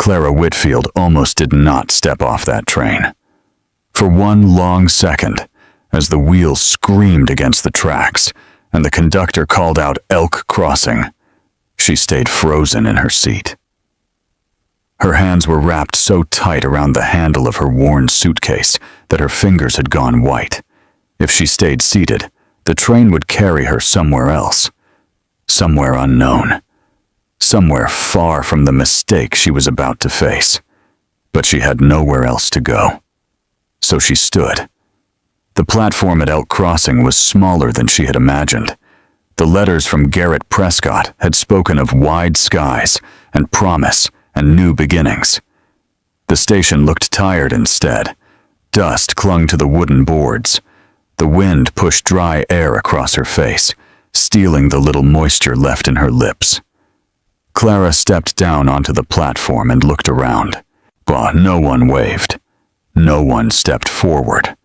Clara Whitfield almost did not step off that train. For one long second, as the wheels screamed against the tracks and the conductor called out Elk Crossing, she stayed frozen in her seat. Her hands were wrapped so tight around the handle of her worn suitcase that her fingers had gone white. If she stayed seated, the train would carry her somewhere else, somewhere unknown, somewhere far from the mistake she was about to face. But she had nowhere else to go. So she stood. The platform at Elk Crossing was smaller than she had imagined. The letters from Garrett Prescott had spoken of wide skies and promise and new beginnings. The station looked tired instead. Dust clung to the wooden boards. The wind pushed dry air across her face, stealing the little moisture left in her lips. Clara stepped down onto the platform and looked around. But no one waved. No one stepped forward.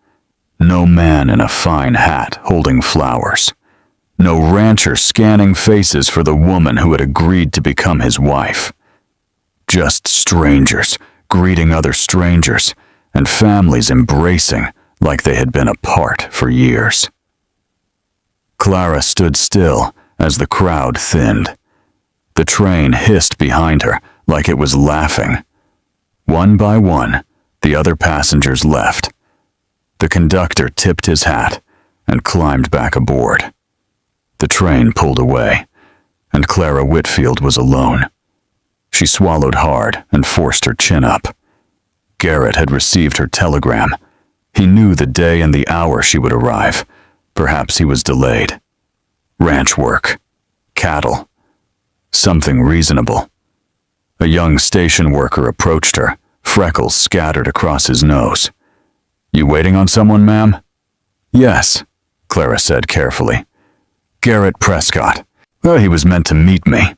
No man in a fine hat holding flowers. No rancher scanning faces for the woman who had agreed to become his wife. Just strangers greeting other strangers, and families embracing like they had been apart for years. Clara stood still as the crowd thinned. The train hissed behind her like it was laughing. One by one, the other passengers left. The conductor tipped his hat and climbed back aboard. The train pulled away, and Clara Whitfield was alone. She swallowed hard and forced her chin up. Garrett had received her telegram. He knew the day and the hour she would arrive. Perhaps he was delayed. Ranch work. Cattle. Something reasonable. A young station worker approached her, freckles scattered across his nose. "You waiting on someone, ma'am?" "Yes," Clara said carefully. "Garrett Prescott. Well, he was meant to meet me."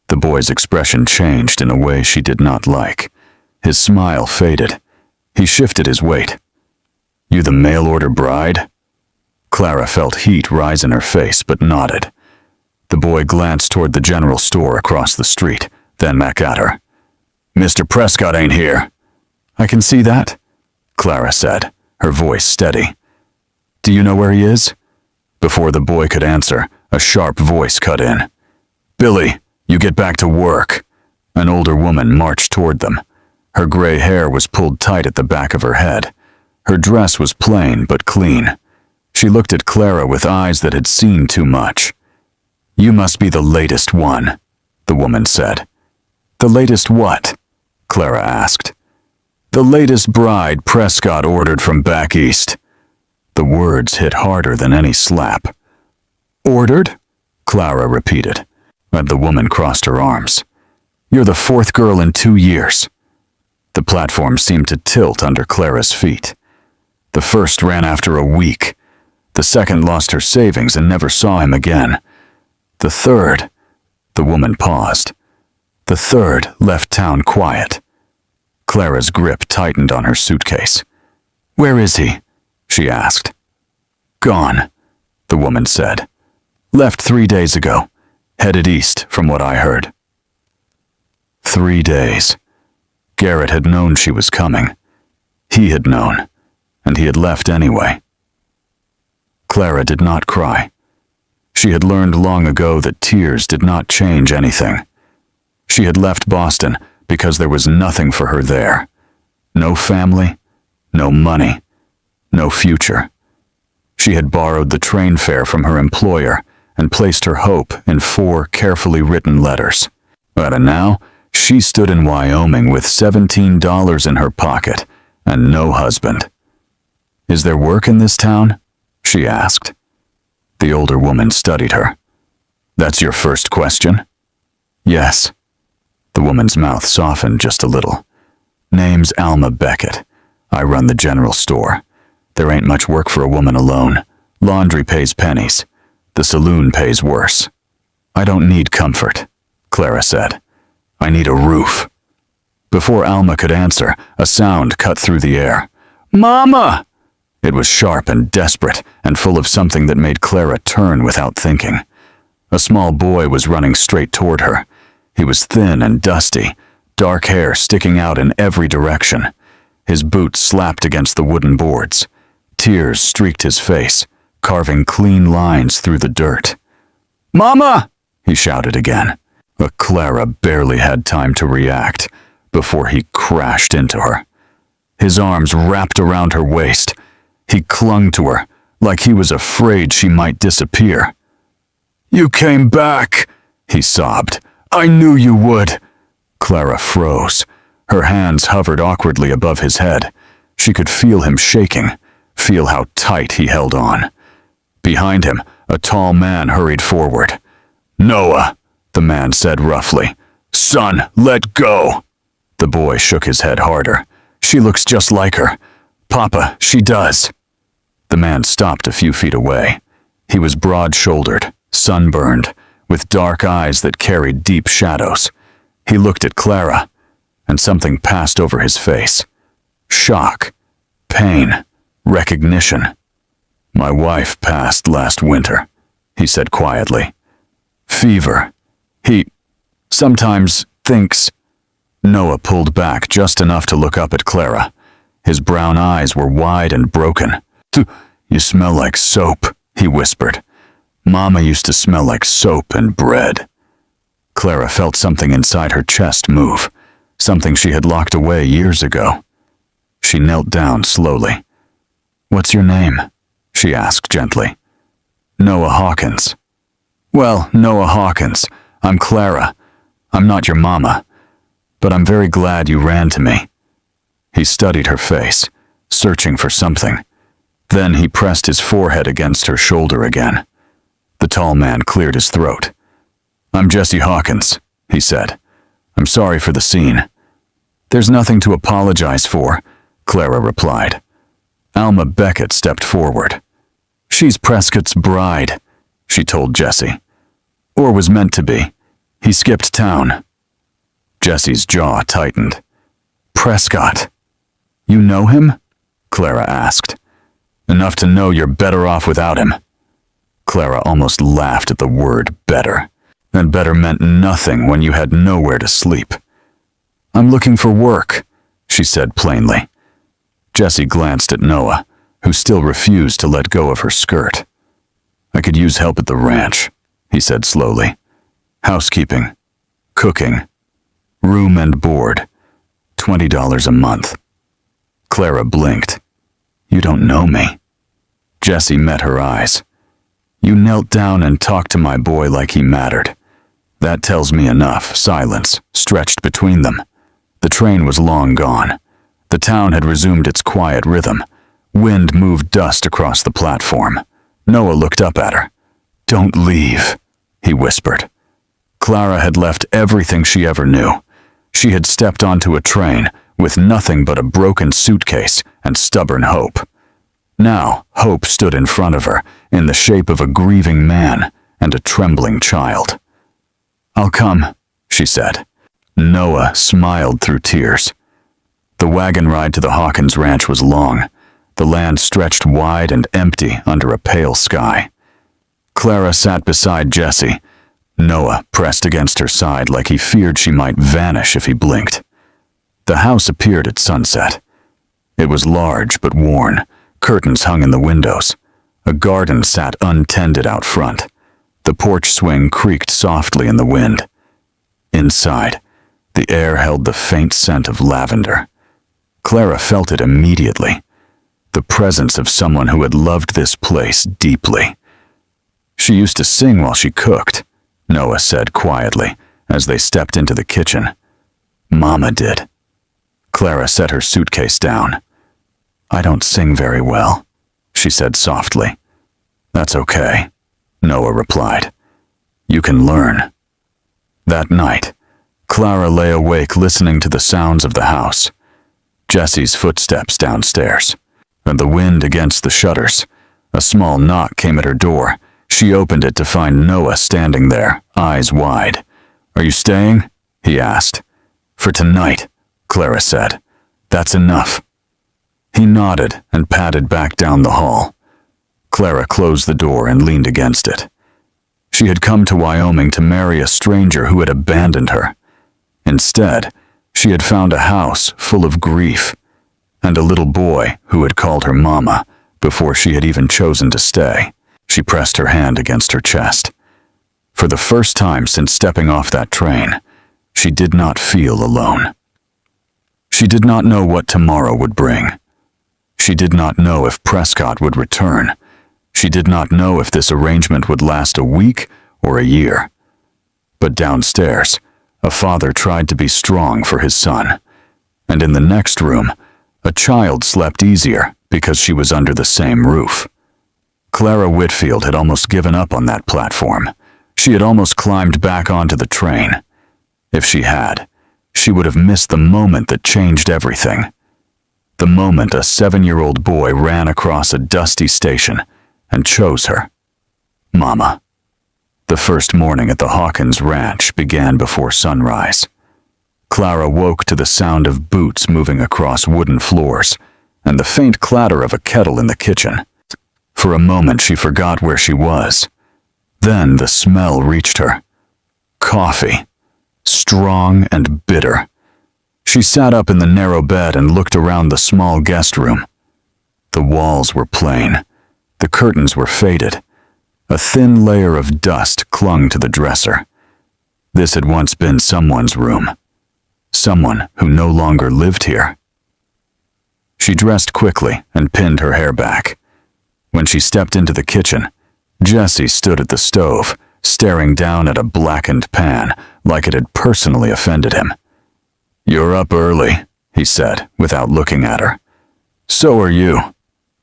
The boy's expression changed in a way she did not like. His smile faded. He shifted his weight. "You the mail-order bride?" Clara felt heat rise in her face, but nodded. The boy glanced toward the general store across the street, then back at her. "Mr. Prescott ain't here." "I can see that," Clara said, her voice steady. "Do you know where he is?" Before the boy could answer, a sharp voice cut in. "Billy, you get back to work." An older woman marched toward them. Her gray hair was pulled tight at the back of her head. Her dress was plain but clean. She looked at Clara with eyes that had seen too much. "You must be the latest one," the woman said. "The latest what?" Clara asked. "The latest bride Prescott ordered from back east." The words hit harder than any slap. "Ordered?" Clara repeated, and the woman crossed her arms. "You're the fourth girl in 2 years." The platform seemed to tilt under Clara's feet. The first ran after a week. The second lost her savings and never saw him again. The third, the woman paused. The third left town quiet. Clara's grip tightened on her suitcase. "Where is he?" she asked. "Gone," the woman said. "Left 3 days ago. Headed east, from what I heard." 3 days. Garrett had known she was coming. He had known, and he had left anyway. Clara did not cry. She had learned long ago that tears did not change anything. She had left Boston because there was nothing for her there. No family, no money, no future. She had borrowed the train fare from her employer and placed her hope in 4 carefully written letters. But now, she stood in Wyoming with $17 in her pocket and no husband. "Is there work in this town?" she asked. The older woman studied her. "That's your first question?" "Yes." The woman's mouth softened just a little. "Name's Alma Beckett. I run the general store. There ain't much work for a woman alone. Laundry pays pennies. The saloon pays worse." "I don't need comfort," Clara said. "I need a roof." Before Alma could answer, a sound cut through the air. "Mama!" It was sharp and desperate, and full of something that made Clara turn without thinking. A small boy was running straight toward her. He was thin and dusty, dark hair sticking out in every direction. His boots slapped against the wooden boards. Tears streaked his face, carving clean lines through the dirt. "Mama!" he shouted again, but Clara barely had time to react before he crashed into her. His arms wrapped around her waist. He clung to her like he was afraid she might disappear. "You came back," he sobbed. "I knew you would." Clara froze. Her hands hovered awkwardly above his head. She could feel him shaking, feel how tight he held on. Behind him, a tall man hurried forward. "Noah," the man said roughly. "Son, let go." The boy shook his head harder. "She looks just like her. Papa, she does." The man stopped a few feet away. He was broad-shouldered, sunburned, with dark eyes that carried deep shadows. He looked at Clara, and something passed over his face. Shock, pain, recognition. "My wife passed last winter," he said quietly. "Fever. He sometimes thinks." Noah pulled back just enough to look up at Clara. His brown eyes were wide and broken. "You smell like soap," he whispered. "Mama used to smell like soap and bread." Clara felt something inside her chest move, something she had locked away years ago. She knelt down slowly. "What's your name?" she asked gently. "Noah Hawkins." "Well, Noah Hawkins, I'm Clara. I'm not your mama, but I'm very glad you ran to me." He studied her face, searching for something. Then he pressed his forehead against her shoulder again. The tall man cleared his throat. "I'm Jesse Hawkins," he said. "I'm sorry for the scene." "There's nothing to apologize for," Clara replied. Alma Beckett stepped forward. "She's Prescott's bride," she told Jesse. "Or was meant to be. He skipped town." Jesse's jaw tightened. "Prescott? You know him?" Clara asked. "Enough to know you're better off without him." Clara almost laughed at the word better. And better meant nothing when you had nowhere to sleep. "I'm looking for work," she said plainly. Jesse glanced at Noah, who still refused to let go of her skirt. "I could use help at the ranch," he said slowly. "Housekeeping, cooking, room and board, $20 a month." Clara blinked. "You don't know me." Jesse met her eyes. "You knelt down and talked to my boy like he mattered. That tells me enough." Silence stretched between them. The train was long gone. The town had resumed its quiet rhythm. Wind moved dust across the platform. Noah looked up at her. "Don't leave," he whispered. Clara had left everything she ever knew. She had stepped onto a train with nothing but a broken suitcase and stubborn hope. Now, hope stood in front of her in the shape of a grieving man and a trembling child. "I'll come," she said. Noah smiled through tears. The wagon ride to the Hawkins ranch was long. The land stretched wide and empty under a pale sky. Clara sat beside Jesse. Noah pressed against her side like he feared she might vanish if he blinked. The house appeared at sunset. It was large but worn. Curtains hung in the windows. A garden sat untended out front. The porch swing creaked softly in the wind. Inside, the air held the faint scent of lavender. Clara felt it immediately. The presence of someone who had loved this place deeply. "She used to sing while she cooked," Noah said quietly as they stepped into the kitchen. "Mama did." Clara set her suitcase down. "I don't sing very well," she said softly. "That's okay," Noah replied. "You can learn." That night, Clara lay awake listening to the sounds of the house. Jesse's footsteps downstairs, and the wind against the shutters. A small knock came at her door. She opened it to find Noah standing there, eyes wide. "Are you staying?" he asked. "For tonight," Clara said. "That's enough." He nodded and padded back down the hall. Clara closed the door and leaned against it. She had come to Wyoming to marry a stranger who had abandoned her. Instead, She had found a house full of grief, and a little boy who had called her Mama before she had even chosen to stay. She pressed her hand against her chest. For the first time since stepping off that train, she did not feel alone. She did not know what tomorrow would bring. She did not know if Prescott would return. She did not know if this arrangement would last a week or a year. But downstairs, a father tried to be strong for his son, and in the next room, a child slept easier because she was under the same roof. Clara Whitfield had almost given up on that platform. She had almost climbed back onto the train. If she had, she would have missed the moment that changed everything. The moment a 7-year-old boy ran across a dusty station and chose her. Mama. The first morning at the Hawkins ranch began before sunrise. Clara woke to the sound of boots moving across wooden floors and the faint clatter of a kettle in the kitchen. For a moment she forgot where she was. Then the smell reached her. Coffee. Strong and bitter. She sat up in the narrow bed and looked around the small guest room. The walls were plain. The curtains were faded. A thin layer of dust clung to the dresser. This had once been someone's room. Someone who no longer lived here. She dressed quickly and pinned her hair back. When she stepped into the kitchen, Jesse stood at the stove, staring down at a blackened pan like it had personally offended him. "You're up early," he said, without looking at her. "So are you."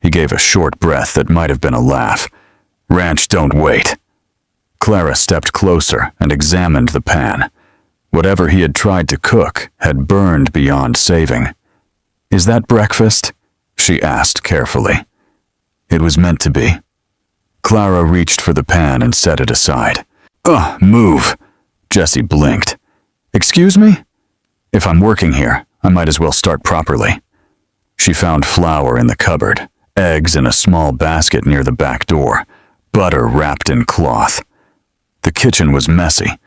He gave a short breath that might have been a laugh. "Ranch don't wait." Clara stepped closer and examined the pan. Whatever he had tried to cook had burned beyond saving. "Is that breakfast?" she asked carefully. It was meant to be. Clara reached for the pan and set it aside. Move." Jesse blinked. "Excuse me? If I'm working here, I might as well start properly." She found flour in the cupboard, eggs in a small basket near the back door, butter wrapped in cloth. The kitchen was messy,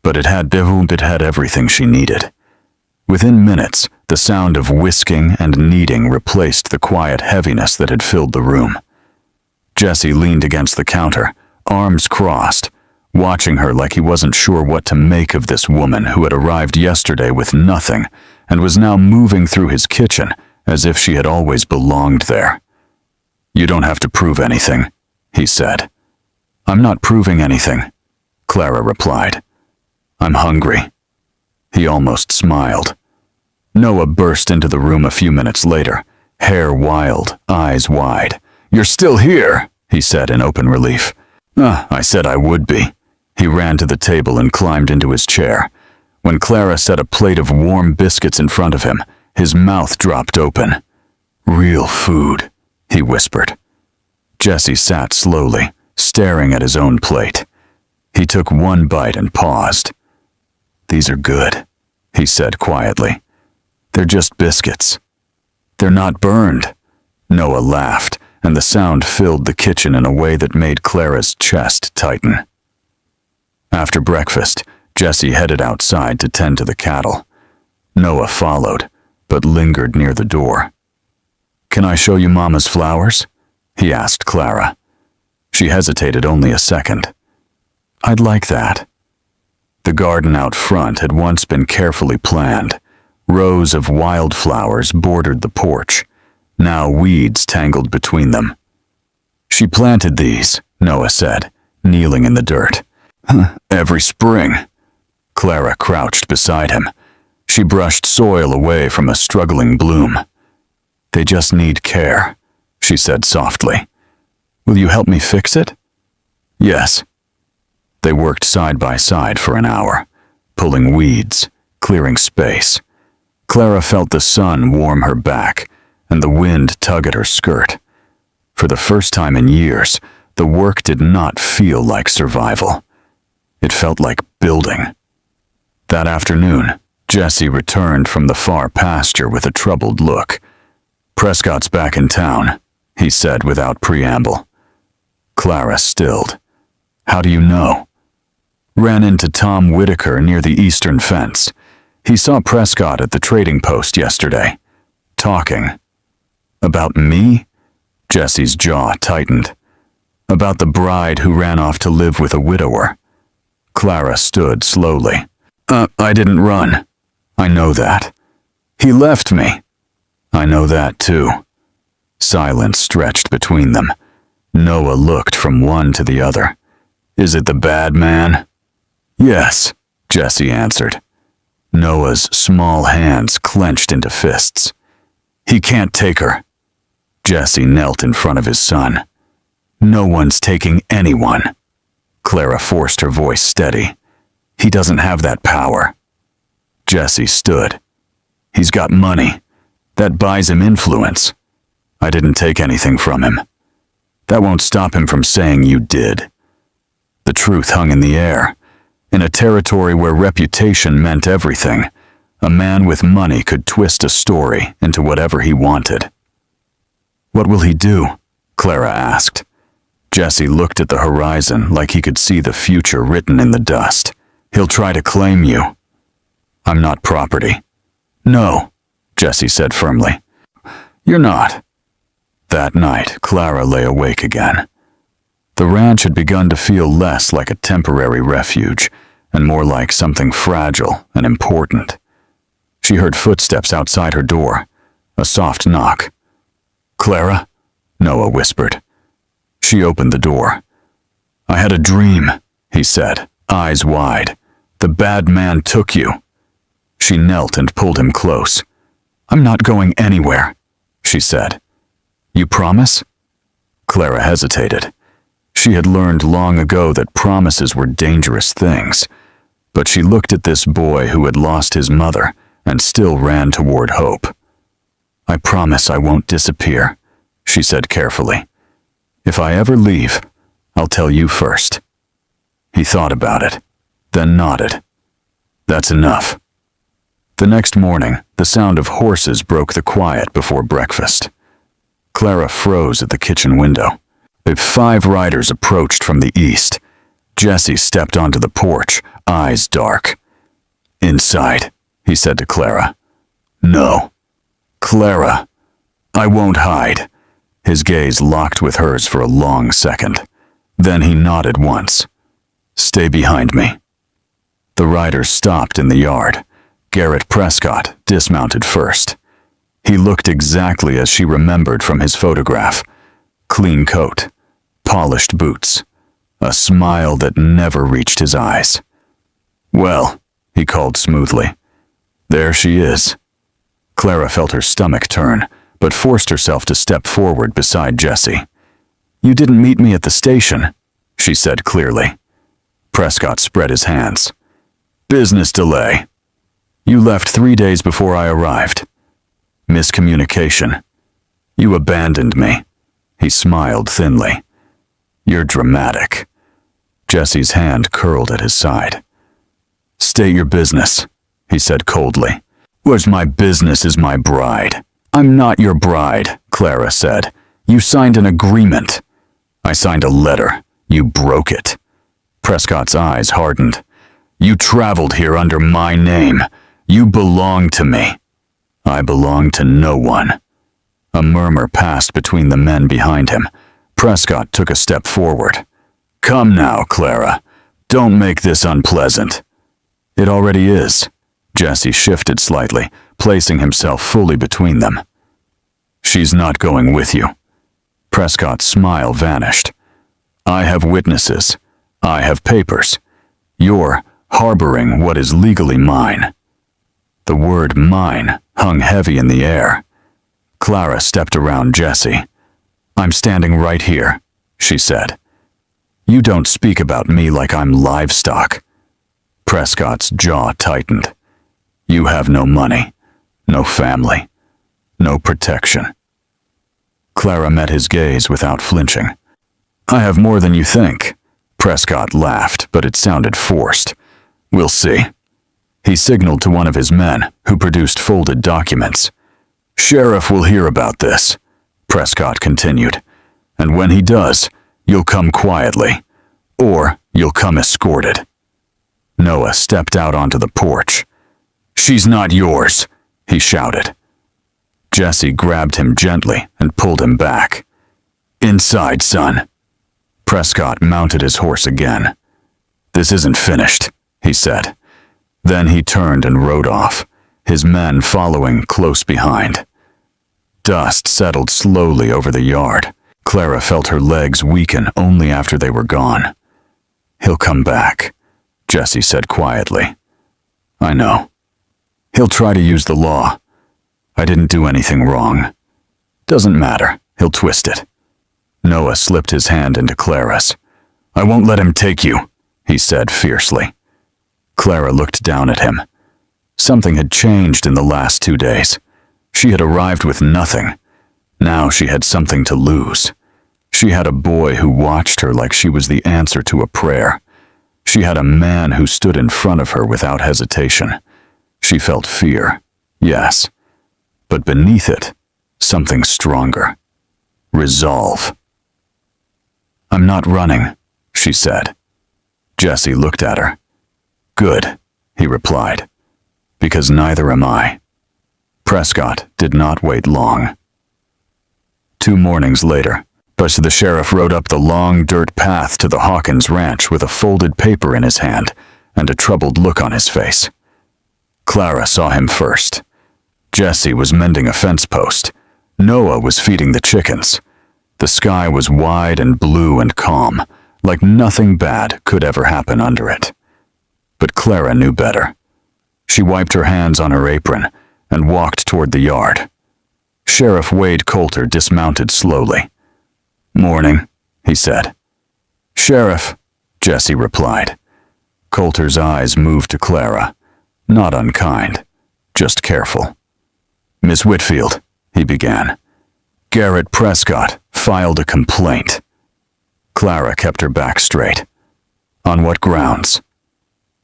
but it had everything she needed. Within minutes, the sound of whisking and kneading replaced the quiet heaviness that had filled the room. Jesse leaned against the counter, arms crossed, watching her like he wasn't sure what to make of this woman who had arrived yesterday with nothing and was now moving through his kitchen as if she had always belonged there. "You don't have to prove anything," he said. "I'm not proving anything," Clara replied. "I'm hungry." He almost smiled. Noah burst into the room a few minutes later, hair wild, eyes wide. "You're still here," he said in open relief. I said I would be." He ran to the table and climbed into his chair. When Clara set a plate of warm biscuits in front of him, his mouth dropped open. "Real food," he whispered. Jesse sat slowly, staring at his own plate. He took one bite and paused. "These are good," he said quietly. "They're just biscuits." "They're not burned." Noah laughed, and the sound filled the kitchen in a way that made Clara's chest tighten. After breakfast, Jesse headed outside to tend to the cattle. Noah followed, but lingered near the door. "Can I show you Mama's flowers?" he asked Clara. She hesitated only a second. "I'd like that." The garden out front had once been carefully planned. Rows of wildflowers bordered the porch. Now weeds tangled between them. "She planted these," Noah said, kneeling in the dirt. "Every spring." Clara crouched beside him. She brushed soil away from a struggling bloom. "They just need care," she said softly. "Will you help me fix it?" "Yes." They worked side by side for an hour, pulling weeds, clearing space. Clara felt the sun warm her back and the wind tug at her skirt. For the first time in years, the work did not feel like survival. It felt like building. That afternoon, Jesse returned from the far pasture with a troubled look. "Prescott's back in town," he said without preamble. Clara stilled. "How do you know?" "Ran into Tom Whitaker near the eastern fence. He saw Prescott at the trading post yesterday, talking. About me? Jesse's jaw tightened. About the bride who ran off to live with a widower. Clara stood slowly. I didn't run. I know that. He left me. I know that too. Silence stretched between them. Noah looked from one to the other. Is it the bad man? Yes, Jesse answered. Noah's small hands clenched into fists. He can't take her. Jesse knelt in front of his son. No one's taking anyone. Clara forced her voice steady. He doesn't have that power. Jesse stood. He's got money. That buys him influence. I didn't take anything from him. That won't stop him from saying you did. The truth hung in the air. In a territory where reputation meant everything, a man with money could twist a story into whatever he wanted. What will he do? Clara asked. Jesse looked at the horizon like he could see the future written in the dust. He'll try to claim you. I'm not property. No, Jesse said firmly. You're not. That night, Clara lay awake again. The ranch had begun to feel less like a temporary refuge and more like something fragile and important. She heard footsteps outside her door, a soft knock. Clara? Noah whispered. She opened the door. I had a dream, he said, eyes wide. The bad man took you. She knelt and pulled him close. I'm not going anywhere, she said. You promise? Clara hesitated. She had learned long ago that promises were dangerous things, but she looked at this boy who had lost his mother and still ran toward hope. I promise I won't disappear, she said carefully. If I ever leave, I'll tell you first. He thought about it, then nodded. That's enough. The next morning, the sound of horses broke the quiet before breakfast. Clara froze at the kitchen window. 5 riders approached from the east. Jesse stepped onto the porch, eyes dark. Inside, he said to Clara. No. Clara, I won't hide. His gaze locked with hers for a long second. Then he nodded once. Stay behind me. The riders stopped in the yard. Garrett Prescott dismounted first. He looked exactly as she remembered from his photograph. Clean coat, polished boots, a smile that never reached his eyes. Well, he called smoothly. There she is. Clara felt her stomach turn, but forced herself to step forward beside Jesse. You didn't meet me at the station, she said clearly. Prescott spread his hands. Business delay. You left 3 days before I arrived. Miscommunication. You abandoned me. He smiled thinly. You're dramatic. Jesse's hand curled at his side. State your business, he said coldly. What's my business is my bride. I'm not your bride, Clara said. You signed an agreement. I signed a letter. You broke it. Prescott's eyes hardened. You traveled here under my name. You belong to me. I belong to no one. A murmur passed between the men behind him. Prescott took a step forward. Come now, Clara. Don't make this unpleasant. It already is. Jesse shifted slightly, placing himself fully between them. She's not going with you. Prescott's smile vanished. I have witnesses. I have papers. You're harboring what is legally mine. The word mine hung heavy in the air. Clara stepped around Jesse. I'm standing right here, she said. You don't speak about me like I'm livestock. Prescott's jaw tightened. You have no money, no family, no protection. Clara met his gaze without flinching. I have more than you think. Prescott laughed, but it sounded forced. We'll see. He signaled to one of his men, who produced folded documents. Sheriff will hear about this, Prescott continued. And when he does, you'll come quietly, or you'll come escorted. Noah stepped out onto the porch. "She's not yours," he shouted. Jesse grabbed him gently and pulled him back. "Inside, son." Prescott mounted his horse again. "This isn't finished," he said. Then he turned and rode off, his men following close behind. Dust settled slowly over the yard. Clara felt her legs weaken only after they were gone. "He'll come back," Jesse said quietly. "I know. He'll try to use the law. I didn't do anything wrong. Doesn't matter. He'll twist it." Noah slipped his hand into Clara's. "I won't let him take you," he said fiercely. Clara looked down at him. Something had changed in the last 2 days. She had arrived with nothing. Now she had something to lose. She had a boy who watched her like she was the answer to a prayer. She had a man who stood in front of her without hesitation. She felt fear, yes, but beneath it, something stronger. Resolve. "I'm not running," she said. Jesse looked at her. "Good," he replied, "because neither am I." Prescott did not wait long. 2 mornings later, the sheriff rode up the long dirt path to the Hawkins ranch with a folded paper in his hand and a troubled look on his face. Clara saw him first. Jesse was mending a fence post. Noah was feeding the chickens. The sky was wide and blue and calm, like nothing bad could ever happen under it. But Clara knew better. She wiped her hands on her apron and walked toward the yard. Sheriff Wade Coulter dismounted slowly. "Morning," he said. "Sheriff," Jesse replied. Coulter's eyes moved to Clara, not unkind, just careful. "Miss Whitfield," he began. "Garrett Prescott filed a complaint." Clara kept her back straight. "On what grounds?"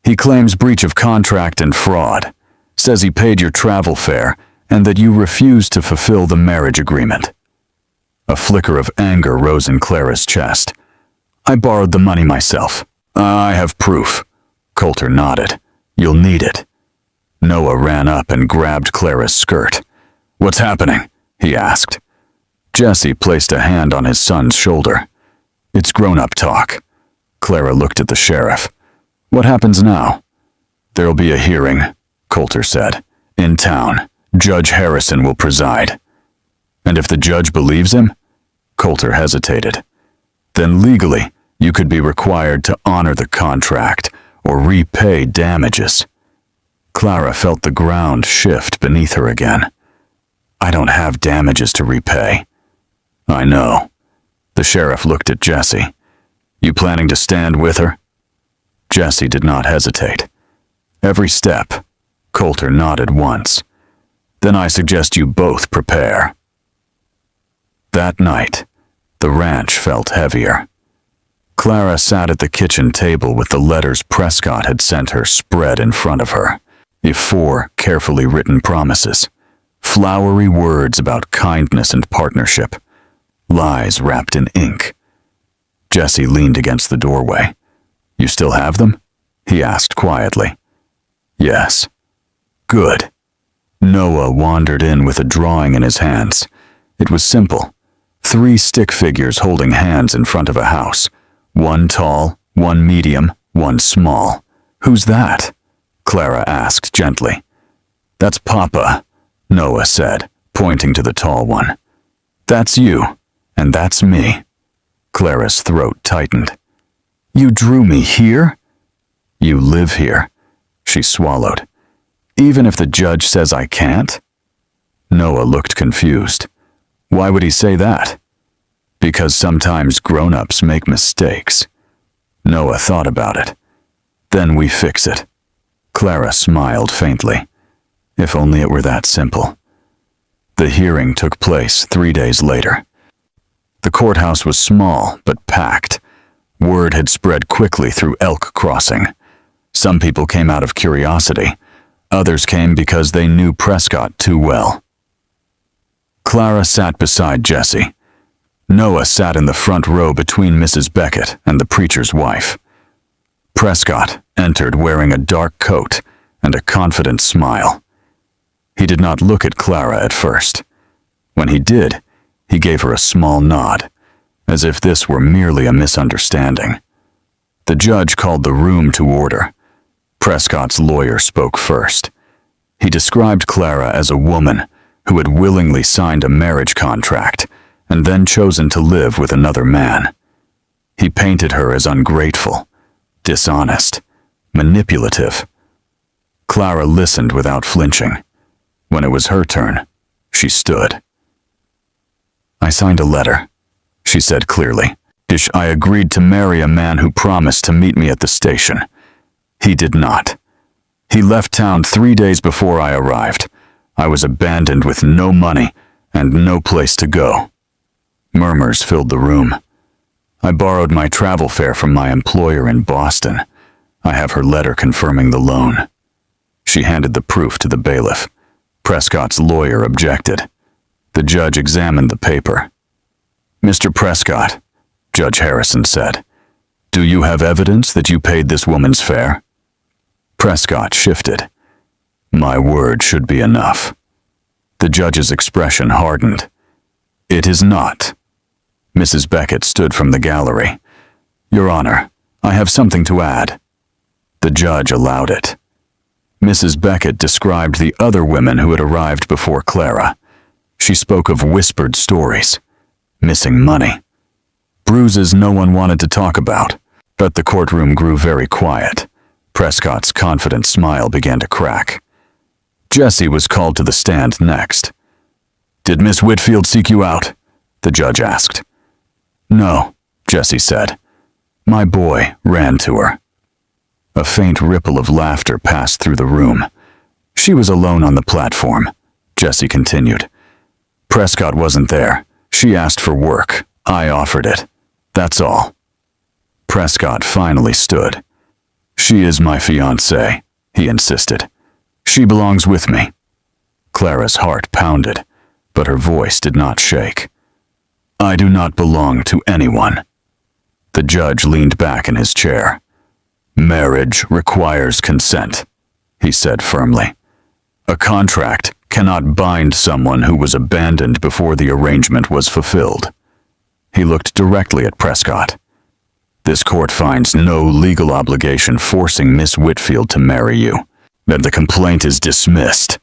"He claims breach of contract and fraud, says he paid your travel fare and that you refused to fulfill the marriage agreement." A flicker of anger rose in Clara's chest. "I borrowed the money myself." "I have proof." Coulter nodded. "You'll need it." Noah ran up and grabbed Clara's skirt. "What's happening?" he asked. Jesse placed a hand on his son's shoulder. "It's grown-up talk." Clara looked at the sheriff. "What happens now?" "There'll be a hearing," Coulter said. "In town. Judge Harrison will preside." "And if the judge believes him?" Coulter hesitated. "Then legally, you could be required to honor the contract or repay damages." Clara felt the ground shift beneath her again. "I don't have damages to repay." "I know." The sheriff looked at Jesse. "You planning to stand with her?" Jesse did not hesitate. "Every step." Coulter nodded once. "Then I suggest you both prepare." That night, the ranch felt heavier. Clara sat at the kitchen table with the letters Prescott had sent her spread in front of her. 4 carefully written promises, flowery words about kindness and partnership, lies wrapped in ink. Jesse leaned against the doorway. "You still have them?" he asked quietly. "Yes." "Good." Noah wandered in with a drawing in his hands. It was simple. 3 stick figures holding hands in front of a house. 1 tall, 1 medium, 1 small. "Who's that?" Clara asked gently. "That's Papa," Noah said, pointing to the tall one. "That's you, and that's me." Clara's throat tightened. "You drew me here?" "You live here," she swallowed. "Even if the judge says I can't?" Noah looked confused. "Why would he say that?" "Because sometimes grown-ups make mistakes." Noah thought about it. "Then we fix it." Clara smiled faintly. If only it were that simple. The hearing took place 3 days later. The courthouse was small but packed. Word had spread quickly through Elk Crossing. Some people came out of curiosity. Others came because they knew Prescott too well. Clara sat beside Jesse. Noah sat in the front row between Mrs. Beckett and the preacher's wife. Prescott entered wearing a dark coat and a confident smile. He did not look at Clara at first. When he did, he gave her a small nod, as if this were merely a misunderstanding. The judge called the room to order. Prescott's lawyer spoke first. He described Clara as a woman who had willingly signed a marriage contract and then chosen to live with another man. He painted her as ungrateful, dishonest, manipulative. Clara listened without flinching. When it was her turn, she stood. "I signed a letter," she said clearly. "I agreed to marry a man who promised to meet me at the station. He did not. He left town 3 days before I arrived. I was abandoned with no money and no place to go." Murmurs filled the room. "I borrowed my travel fare from my employer in Boston. I have her letter confirming the loan." She handed the proof to the bailiff. Prescott's lawyer objected. The judge examined the paper. "Mr. Prescott," Judge Harrison said, "do you have evidence that you paid this woman's fare?" Prescott shifted. "My word should be enough." The judge's expression hardened. "It is not." Mrs. Beckett stood from the gallery. "Your Honor, I have something to add." The judge allowed it. Mrs. Beckett described the other women who had arrived before Clara. She spoke of whispered stories, missing money, bruises no one wanted to talk about. But the courtroom grew very quiet. Prescott's confident smile began to crack. Jessie was called to the stand next. "Did Miss Whitfield seek you out?" the judge asked. "No," Jessie said. "My boy ran to her." A faint ripple of laughter passed through the room. "She was alone on the platform," Jessie continued. "Prescott wasn't there. She asked for work. I offered it. That's all." Prescott finally stood. "She is my fiancée," he insisted. "She belongs with me." Clara's heart pounded, but her voice did not shake. "I do not belong to anyone." The judge leaned back in his chair. "Marriage requires consent," he said firmly. "A contract cannot bind someone who was abandoned before the arrangement was fulfilled." He looked directly at Prescott. "This court finds no legal obligation forcing Miss Whitfield to marry you. That the complaint is dismissed."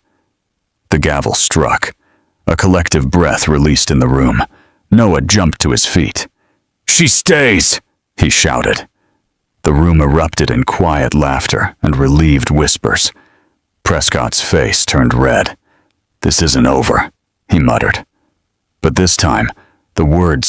The gavel struck. A collective breath released in the room. Noah jumped to his feet. "She stays!" he shouted. The room erupted in quiet laughter and relieved whispers. Prescott's face turned red. "This isn't over," he muttered. But this time, the words